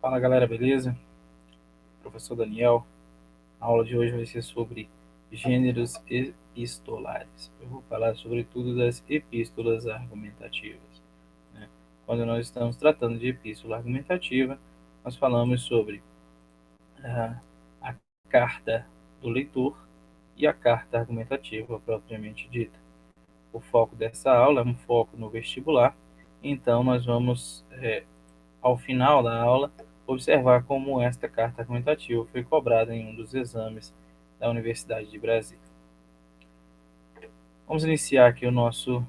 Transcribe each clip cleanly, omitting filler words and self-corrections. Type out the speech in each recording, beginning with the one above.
Fala galera, beleza? Professor Daniel. A aula de hoje vai ser sobre gêneros epistolares. Eu vou falar sobretudo das epístolas argumentativas, né? Quando nós estamos tratando de epístola argumentativa, nós falamos sobre a carta do leitor e a carta argumentativa propriamente dita. O foco dessa aula é um foco no vestibular, então nós vamos ao final da aula, observar como esta carta argumentativa foi cobrada em um dos exames da Universidade de Brasília. Vamos iniciar aqui o nosso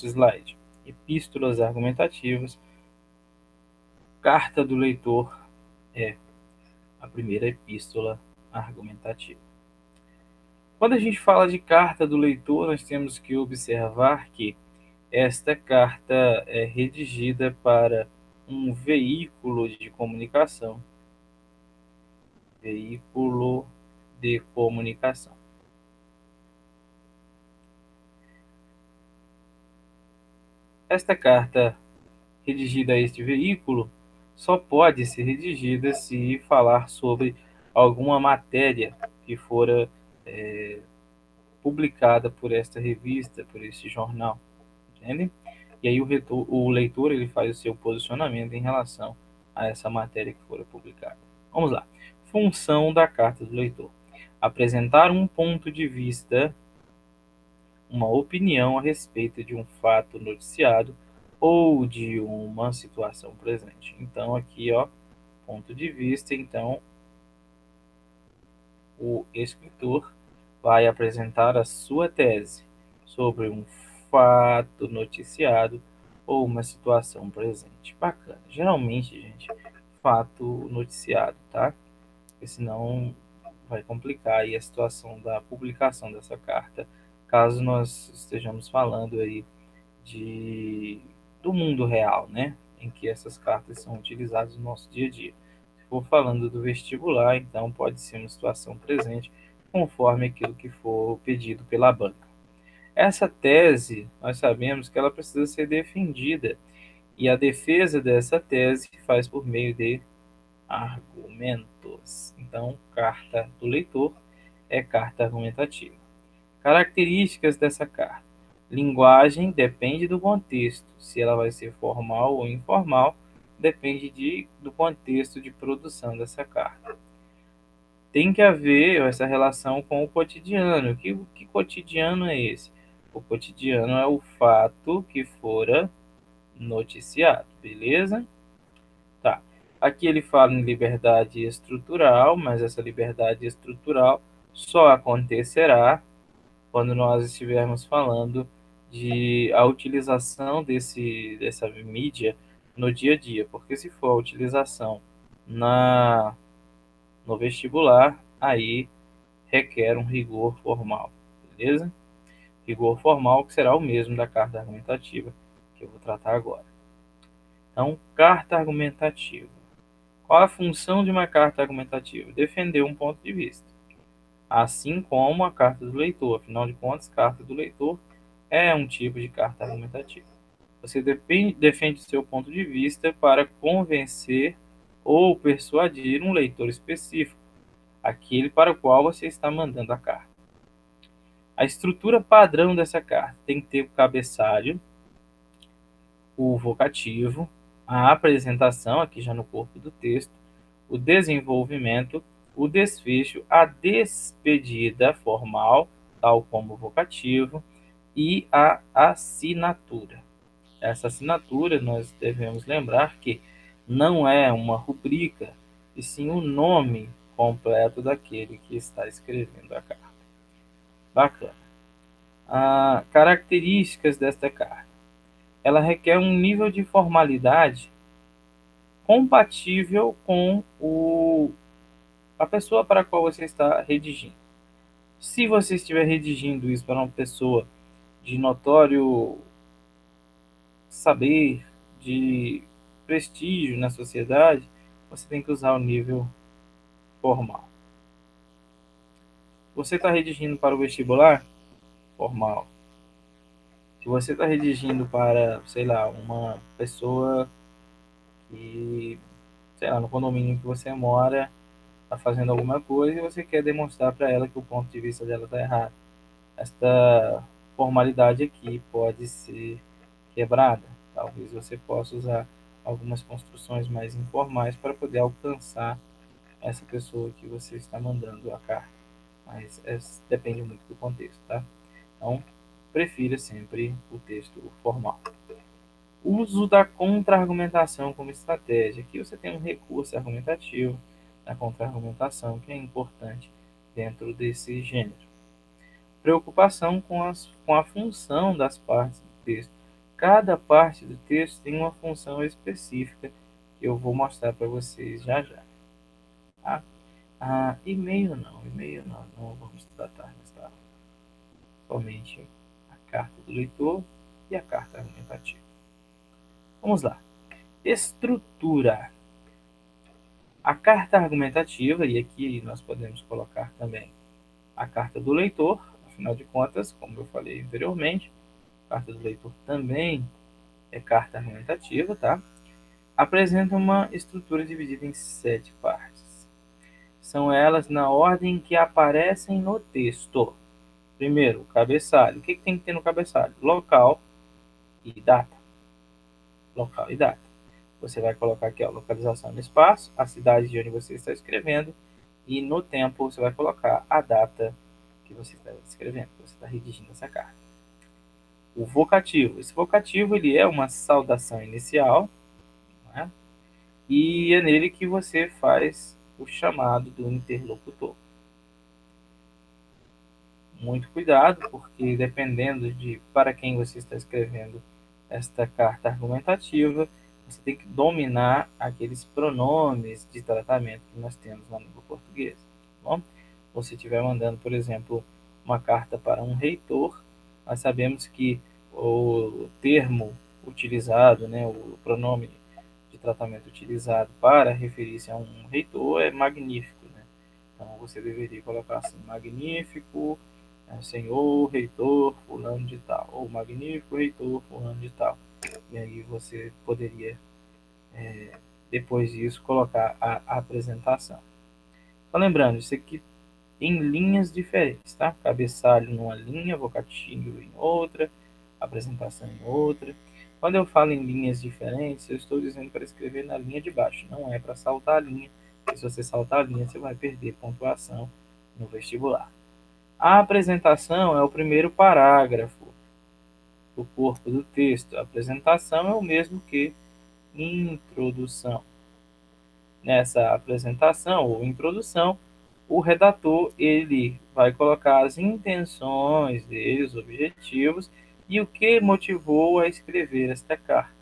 slide. Epístolas argumentativas. Carta do leitor é a primeira epístola argumentativa. Quando a gente fala de carta do leitor, nós temos que observar que esta carta é redigida para um veículo de comunicação. Veículo de comunicação. Esta carta redigida a este veículo só pode ser redigida se falar sobre alguma matéria que fora publicada por esta revista, por este jornal, entende? E aí o leitor ele faz o seu posicionamento em relação a essa matéria que fora publicada. Vamos lá. Função da carta do leitor: apresentar um ponto de vista, uma opinião a respeito de um fato noticiado ou de uma situação presente. Então, aqui, ó, ponto de vista. Então, o escritor vai apresentar a sua tese sobre um fato noticiado ou uma situação presente. Bacana. Geralmente, gente, fato noticiado, tá? Porque senão vai complicar aí a situação da publicação dessa carta, caso nós estejamos falando aí do mundo real, né? Em que essas cartas são utilizadas no nosso dia a dia. Se for falando do vestibular, então pode ser uma situação presente, conforme aquilo que for pedido pela banca. Essa tese, nós sabemos que ela precisa ser defendida, e a defesa dessa tese faz por meio de argumentos. Então, carta do leitor é carta argumentativa. Características dessa carta: linguagem depende do contexto. Se ela vai ser formal ou informal, depende do contexto de produção dessa carta. Tem que haver essa relação com o cotidiano. Que cotidiano é esse? O cotidiano é o fato que fora noticiado, beleza? Tá. Aqui ele fala em liberdade estrutural, mas essa liberdade estrutural só acontecerá quando nós estivermos falando de a utilização dessa mídia no dia a dia, porque se for a utilização na no vestibular, aí requer um rigor formal, beleza? Rigor formal que será o mesmo da carta argumentativa que eu vou tratar agora. Então, carta argumentativa. Qual a função de uma carta argumentativa? Defender um ponto de vista, assim como a carta do leitor. Afinal de contas, carta do leitor é um tipo de carta argumentativa. Você defende seu ponto de vista para convencer ou persuadir um leitor específico, aquele para o qual você está mandando a carta. A estrutura padrão dessa carta tem que ter o cabeçalho, o vocativo, a apresentação, aqui já no corpo do texto, o desenvolvimento, o desfecho, a despedida formal, tal como o vocativo, e a assinatura. Essa assinatura, nós devemos lembrar que não é uma rubrica, e sim o nome completo daquele que está escrevendo a carta. Bacana. Características desta carta: ela requer um nível de formalidade compatível com a pessoa para a qual você está redigindo. Se você estiver redigindo isso para uma pessoa de notório saber, de prestígio na sociedade, você tem que usar o nível formal. Você está redigindo para o vestibular? Formal. Se você está redigindo para, sei lá, uma pessoa e, sei lá, no condomínio que você mora, está fazendo alguma coisa e você quer demonstrar para ela que o ponto de vista dela está errado. Esta formalidade aqui pode ser quebrada. Talvez você possa usar algumas construções mais informais para poder alcançar essa pessoa que você está mandando a carta. Mas depende muito do contexto, tá? Então, prefira sempre o texto formal. Uso da contra-argumentação como estratégia. Aqui você tem um recurso argumentativo na contra-argumentação que é importante dentro desse gênero. Preocupação com a função das partes do texto. Cada parte do texto tem uma função específica que eu vou mostrar para vocês já já. Tá? E-mail não vamos tratar nesta aula. Somente a carta do leitor e a carta argumentativa. Vamos lá. Estrutura. A carta argumentativa, e aqui nós podemos colocar também a carta do leitor, afinal de contas, como eu falei anteriormente, a carta do leitor também é carta argumentativa, tá? Apresenta uma estrutura dividida em 7 partes. São elas na ordem que aparecem no texto. Primeiro, o cabeçalho. O que tem que ter no cabeçalho? Local e data. Local e data. Você vai colocar aqui a localização no espaço, a cidade de onde você está escrevendo, e no tempo você vai colocar a data que você está escrevendo, que você está redigindo essa carta. O vocativo. Esse vocativo ele é uma saudação inicial, né? E é nele que você faz o chamado do interlocutor. Muito cuidado, porque dependendo de para quem você está escrevendo esta carta argumentativa, você tem que dominar aqueles pronomes de tratamento que nós temos na língua portuguesa. Tá bom? Se você estiver mandando, por exemplo, uma carta para um reitor, nós sabemos que o termo utilizado, né, o pronome de tratamento utilizado para referir-se a um reitor é magnífico. Né? Então você deveria colocar assim, magnífico, senhor, reitor, fulano de tal, ou magnífico reitor, fulano de tal. E aí você poderia, depois disso, colocar a apresentação. Então, lembrando, isso aqui em linhas diferentes, tá? Cabeçalho numa linha, vocativo em outra, apresentação em outra. Quando eu falo em linhas diferentes, eu estou dizendo para escrever na linha de baixo, não é para saltar a linha. Se você saltar a linha, você vai perder pontuação no vestibular. A apresentação é o primeiro parágrafo do corpo do texto. A apresentação é o mesmo que introdução. Nessa apresentação ou introdução, o redator ele vai colocar as intenções dele, os objetivos e o que motivou a escrever esta carta,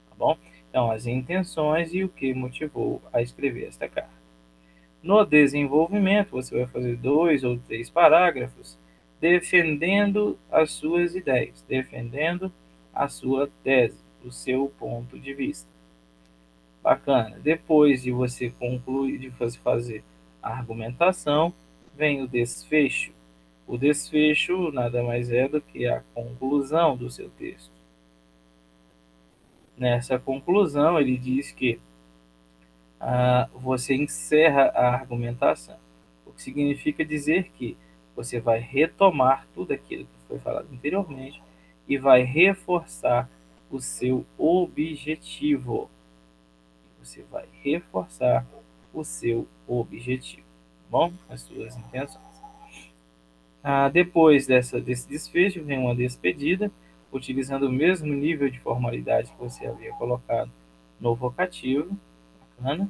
tá bom? Então, as intenções e o que motivou a escrever esta carta. No desenvolvimento, você vai fazer 2 ou 3 parágrafos defendendo as suas ideias, defendendo a sua tese, o seu ponto de vista. Bacana. Depois de você concluir, de você fazer a argumentação, vem o desfecho. O desfecho nada mais é do que a conclusão do seu texto. Nessa conclusão, ele diz que você encerra a argumentação, o que significa dizer que você vai retomar tudo aquilo que foi falado anteriormente e vai reforçar o seu objetivo. Você vai reforçar o seu objetivo, tá bom? As suas intenções. Depois desse desfecho, vem uma despedida, utilizando o mesmo nível de formalidade que você havia colocado no vocativo. Bacana.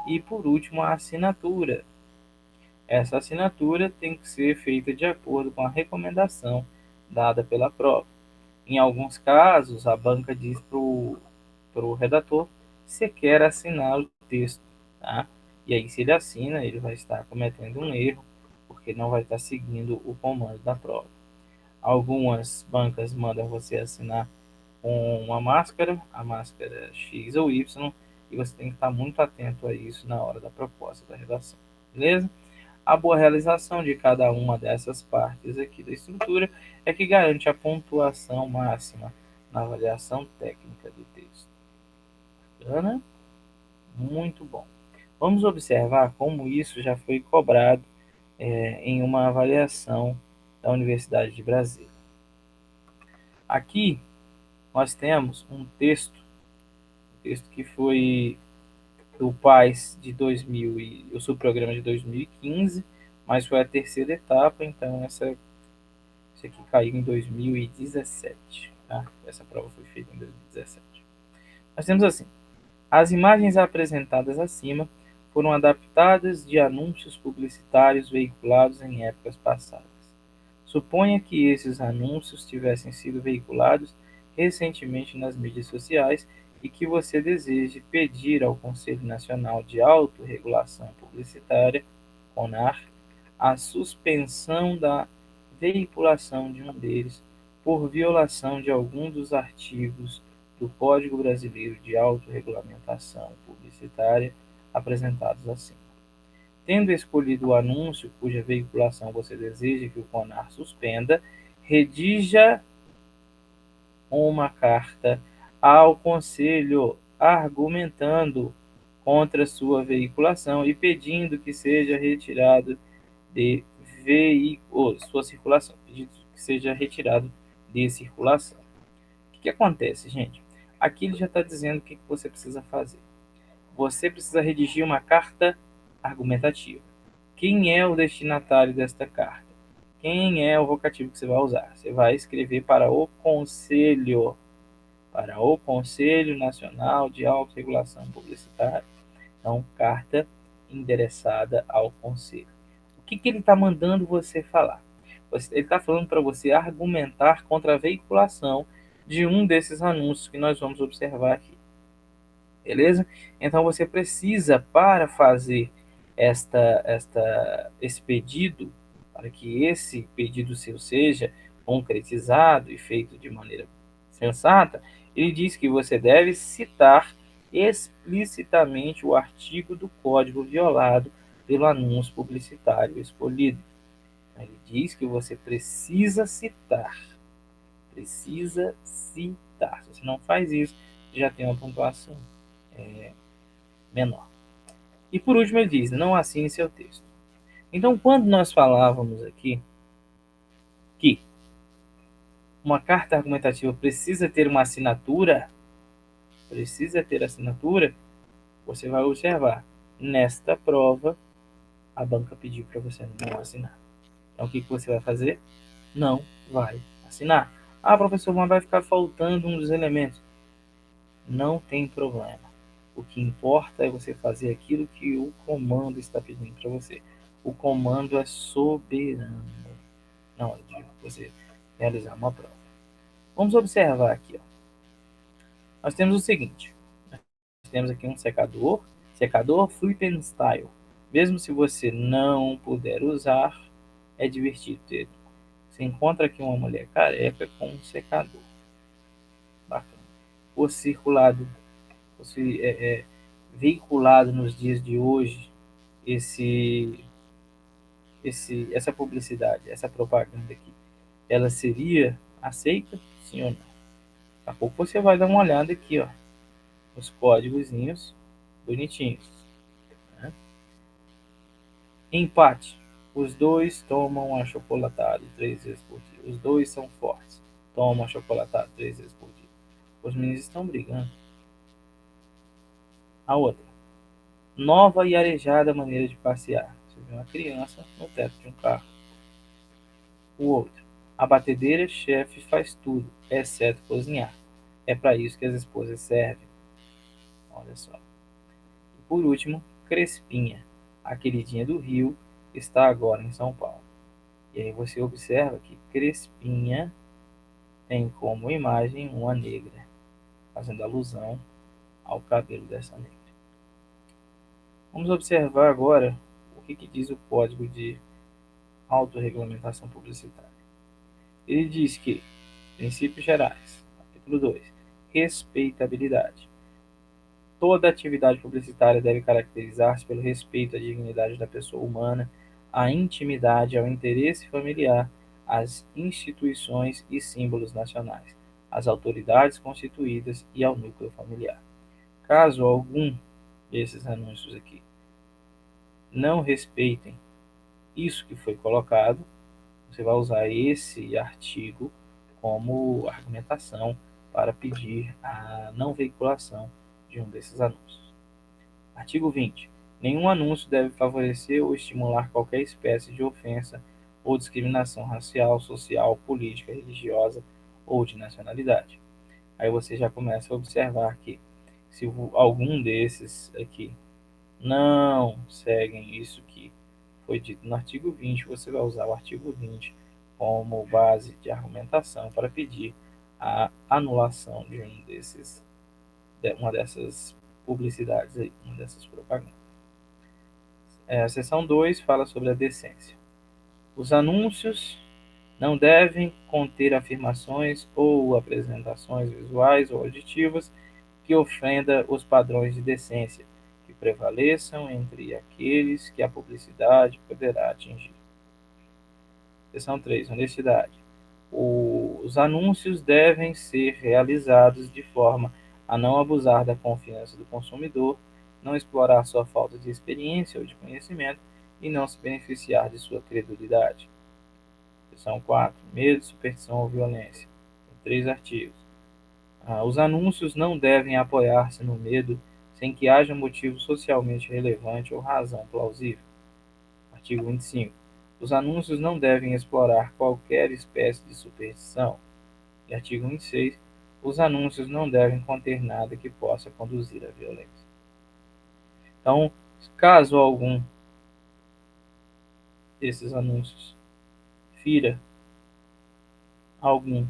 E por último, a assinatura. Essa assinatura tem que ser feita de acordo com a recomendação dada pela prova. Em alguns casos, a banca diz para o redator se quer assinar o texto. Tá? E aí, se ele assina, ele vai estar cometendo um erro, porque não vai estar seguindo o comando da prova. Algumas bancas mandam você assinar com uma máscara, a máscara X ou Y, e você tem que estar muito atento a isso na hora da proposta da redação. Beleza? A boa realização de cada uma dessas partes aqui da estrutura é que garante a pontuação máxima na avaliação técnica do texto. Bacana? Muito bom. Vamos observar como isso já foi cobrado em uma avaliação da Universidade de Brasília. Aqui nós temos um texto que foi do PAS de 2000 e o subprograma de 2015, mas foi a terceira etapa, então isso aqui caiu em 2017. Tá? Essa prova foi feita em 2017. Nós temos assim: as imagens apresentadas acima foram adaptadas de anúncios publicitários veiculados em épocas passadas. Suponha que esses anúncios tivessem sido veiculados recentemente nas mídias sociais e que você deseje pedir ao Conselho Nacional de Autorregulação Publicitária, CONAR, a suspensão da veiculação de um deles por violação de algum dos artigos do Código Brasileiro de Autorregulamentação Publicitária apresentados acima. Tendo escolhido o anúncio cuja veiculação você deseja que o CONAR suspenda, redija uma carta ao Conselho argumentando contra sua veiculação e pedindo que seja retirado de sua circulação, pedindo que seja retirado de circulação. O que acontece, gente? Aqui ele já está dizendo o que você precisa fazer. Você precisa redigir uma carta argumentativa. Quem é o destinatário desta carta? Quem é o vocativo que você vai usar? Você vai escrever para o Conselho Nacional de Autorregulação Publicitária. Então, carta endereçada ao Conselho. O que ele está mandando você falar? Ele está falando para você argumentar contra a veiculação de um desses anúncios que nós vamos observar aqui. Beleza? Então você precisa, para fazer esse pedido, para que esse pedido seu seja concretizado e feito de maneira sensata, ele diz que você deve citar explicitamente o artigo do código violado pelo anúncio publicitário escolhido. Ele diz que você precisa citar. Precisa citar. Se você não faz isso, já tem uma pontuação menor. E por último ele diz, não assine seu texto. Então, quando nós falávamos aqui que uma carta argumentativa precisa ter uma assinatura, você vai observar, nesta prova, a banca pediu para você não assinar. Então, o que você vai fazer? Não vai assinar. Ah, professor, mas vai ficar faltando um dos elementos. Não tem problema. O que importa é você fazer aquilo que o comando está pedindo para você. O comando é soberano na hora de você realizar uma prova. Vamos observar aqui. Ó. Nós temos o seguinte. Nós temos aqui um secador Flip and Style. Mesmo se você não puder usar, é divertido ter. Você encontra aqui uma mulher careca com um secador. Bacana. O circulado, veiculado nos dias de hoje, essa publicidade, essa propaganda aqui, ela seria aceita? Sim ou não? Daqui a pouco você vai dar uma olhada aqui, ó, nos códigozinhos bonitinhos. Né? Empate. Os dois tomam achocolatado 3 vezes por dia. Os dois são fortes. Tomam achocolatado 3 vezes por dia. Os meninos estão brigando. A outra. Nova e arejada maneira de passear. Você vê uma criança no teto de um carro. O outro. A batedeira chefe faz tudo, exceto cozinhar. É para isso que as esposas servem. Olha só. E por último, Crespinha. A queridinha do Rio está agora em São Paulo. E aí você observa que Crespinha tem como imagem uma negra, fazendo alusão ao cabelo dessa negra. Vamos observar agora o que diz o Código de Autorregulamentação Publicitária. Ele diz que, princípios gerais, artigo 2, respeitabilidade. Toda atividade publicitária deve caracterizar-se pelo respeito à dignidade da pessoa humana, à intimidade, ao interesse familiar, às instituições e símbolos nacionais, às autoridades constituídas e ao núcleo familiar. Caso algum esses anúncios aqui não respeitem isso que foi colocado, você vai usar esse artigo como argumentação para pedir a não veiculação de um desses anúncios. Artigo 20. Nenhum anúncio deve favorecer ou estimular qualquer espécie de ofensa ou discriminação racial, social, política, religiosa ou de nacionalidade. Aí você já começa a observar que se algum desses aqui não seguem isso que foi dito no artigo 20, você vai usar o artigo 20 como base de argumentação para pedir a anulação de uma dessas publicidades aí, uma dessas propagandas. A seção 2 fala sobre a decência. Os anúncios não devem conter afirmações ou apresentações visuais ou auditivas que ofenda os padrões de decência que prevaleçam entre aqueles que a publicidade poderá atingir. Seção 3. Honestidade. Os anúncios devem ser realizados de forma a não abusar da confiança do consumidor, não explorar sua falta de experiência ou de conhecimento e não se beneficiar de sua credulidade. Seção 4. Medo, superstição ou violência. Tem 3 artigos. Os anúncios não devem apoiar-se no medo sem que haja motivo socialmente relevante ou razão plausível. Artigo 25. Os anúncios não devem explorar qualquer espécie de superstição. E artigo 26. Os anúncios não devem conter nada que possa conduzir à violência. Então, caso algum desses anúncios fira algum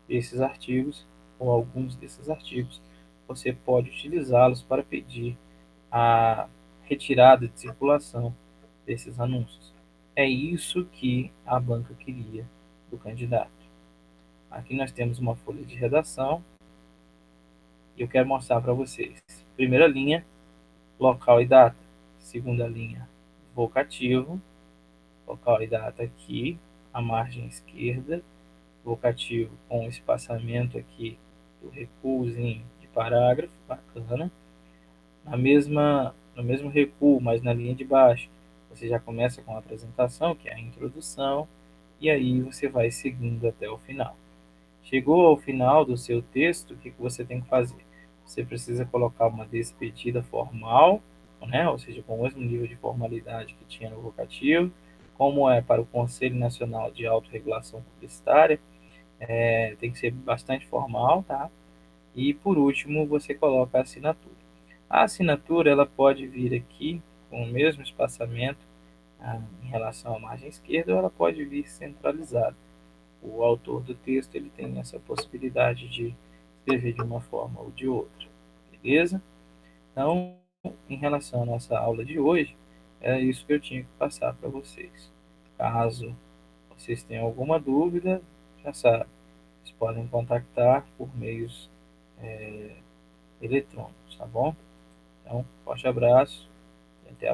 desses artigos ou alguns desses artigos, você pode utilizá-los para pedir a retirada de circulação desses anúncios. É isso que a banca queria do candidato. Aqui nós temos uma folha de redação e eu quero mostrar para vocês. Primeira linha, local e data. Segunda linha, vocativo, local e data aqui, a margem esquerda, vocativo com espaçamento aqui do recuozinho de parágrafo, bacana. No mesmo recuo, mas na linha de baixo, você já começa com a apresentação, que é a introdução, e aí você vai seguindo até o final. Chegou ao final do seu texto, o que você tem que fazer? Você precisa colocar uma despedida formal, né? Ou seja, com o mesmo nível de formalidade que tinha no vocativo, como é para o Conselho Nacional de Autorregulação Publicitária, tem que ser bastante formal, tá? E por último, você coloca a assinatura. A assinatura ela pode vir aqui com o mesmo espaçamento em relação à margem esquerda, ou ela pode vir centralizada. O autor do texto ele tem essa possibilidade de escrever de uma forma ou de outra, beleza? Então, em relação à nossa aula de hoje, é isso que eu tinha que passar para vocês. Caso vocês tenham alguma dúvida, já sabem, vocês podem contactar por meios eletrônicos, tá bom? Então, forte abraço e até a